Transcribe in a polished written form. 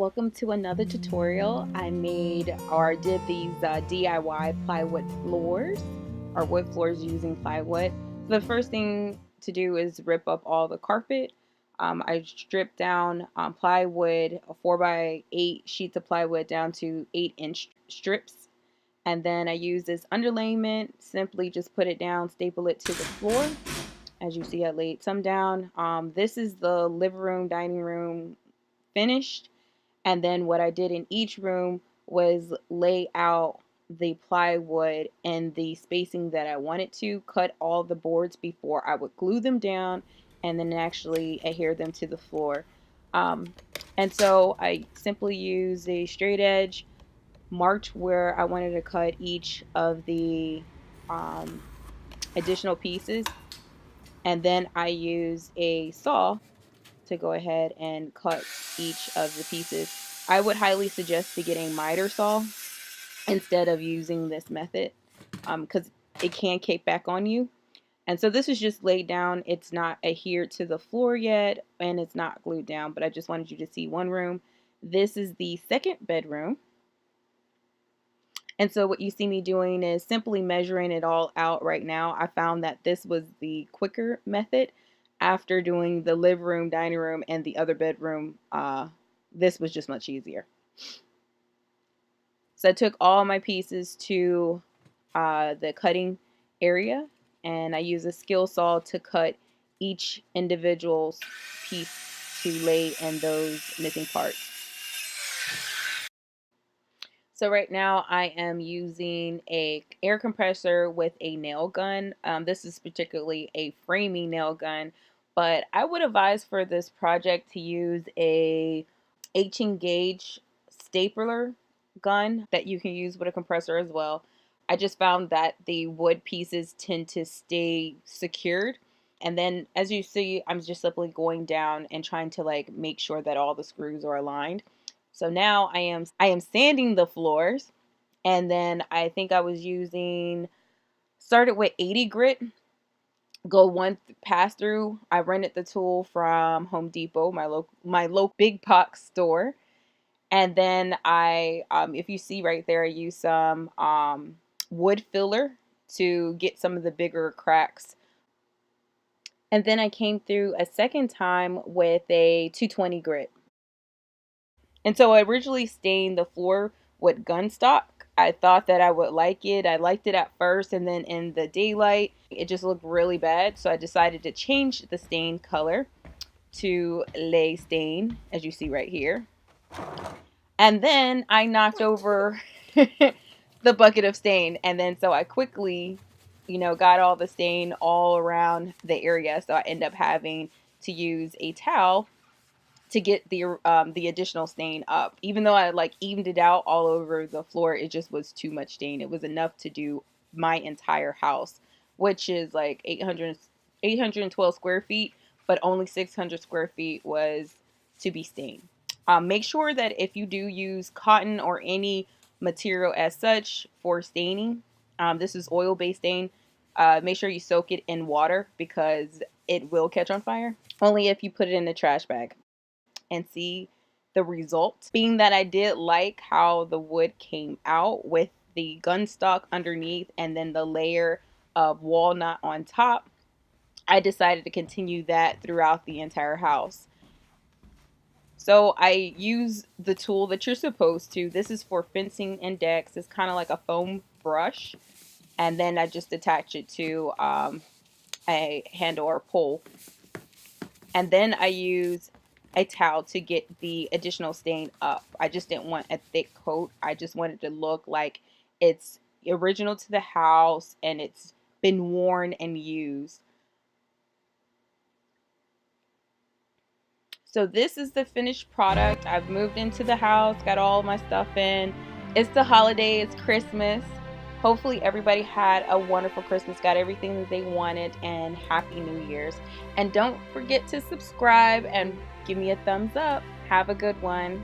Welcome to another tutorial. I made or did these DIY plywood floors or wood floors using plywood. The first thing to do is rip up all the carpet. I stripped down plywood, 4x8 sheets of plywood down to 8-inch strips. And then I use this underlayment, simply just put it down, staple it to the floor. As you see, I laid some down. This is the living room, dining room finished. And then what I did in each room was lay out the plywood and the spacing that I wanted to, cut all the boards before I would glue them down and then actually adhere them to the floor. And so I simply use a straight edge, marked where I wanted to cut each of the additional pieces, and then I use a saw to go ahead and cut each of the pieces. I would highly suggest to get a miter saw instead of using this method because it can cape back on you. And so this is just laid down. It's not adhered to the floor yet and it's not glued down, but I just wanted you to see one room. This is the second bedroom. And so what you see me doing is simply measuring it all out right now. I found that this was the quicker method. After doing the living room, dining room, and the other bedroom, this was just much easier. So I took all my pieces to the cutting area, and I used a skill saw to cut each individual piece to lay in those missing parts. So right now I am using a air compressor with a nail gun. This is particularly a framing nail gun, but I would advise for this project to use a 18 gauge stapler gun that you can use with a compressor as well. I just found that the wood pieces tend to stay secured. And then as you see, I'm just simply going down and trying to make sure that all the screws are aligned. So now I am sanding the floors, and then I think I was started with 80 grit, go one pass through. I rented the tool from Home Depot, my local big box store. And then if you see right there, I use some wood filler to get some of the bigger cracks. And then I came through a second time with a 220 grit. And so I originally stained the floor with gunstock. I thought that I would like it. I liked it at first, and then in the daylight, it just looked really bad. So I decided to change the stain color to lay stain, as you see right here. And then I knocked over the bucket of stain. And then so I quickly, got all the stain all around the area. So I end up having to use a towel to get the additional stain up. Even though I evened it out all over the floor, it just was too much stain. It was enough to do my entire house, which is 812 square feet, but only 600 square feet was to be stained. Make sure that if you do use cotton or any material as such for staining, this is oil-based stain, make sure you soak it in water because it will catch on fire. Only if you put it in a trash bag. And see the result. Being that I did like how the wood came out with the gunstock underneath and then the layer of walnut on top, I decided to continue that throughout the entire house. So I use the tool that you're supposed to. This is for fencing and decks. It's kind of like a foam brush. And then I just attach it to a handle or pole. And then I use a towel to get the additional stain up. I just didn't want a thick coat. I just wanted to look like it's original to the house and it's been worn and used. So this is the finished product. I've moved into the house, got all my stuff in. It's the holiday, it's Christmas. Hopefully everybody had a wonderful Christmas, got everything that they wanted, and Happy New Year's. And don't forget to subscribe and give me a thumbs up. Have a good one.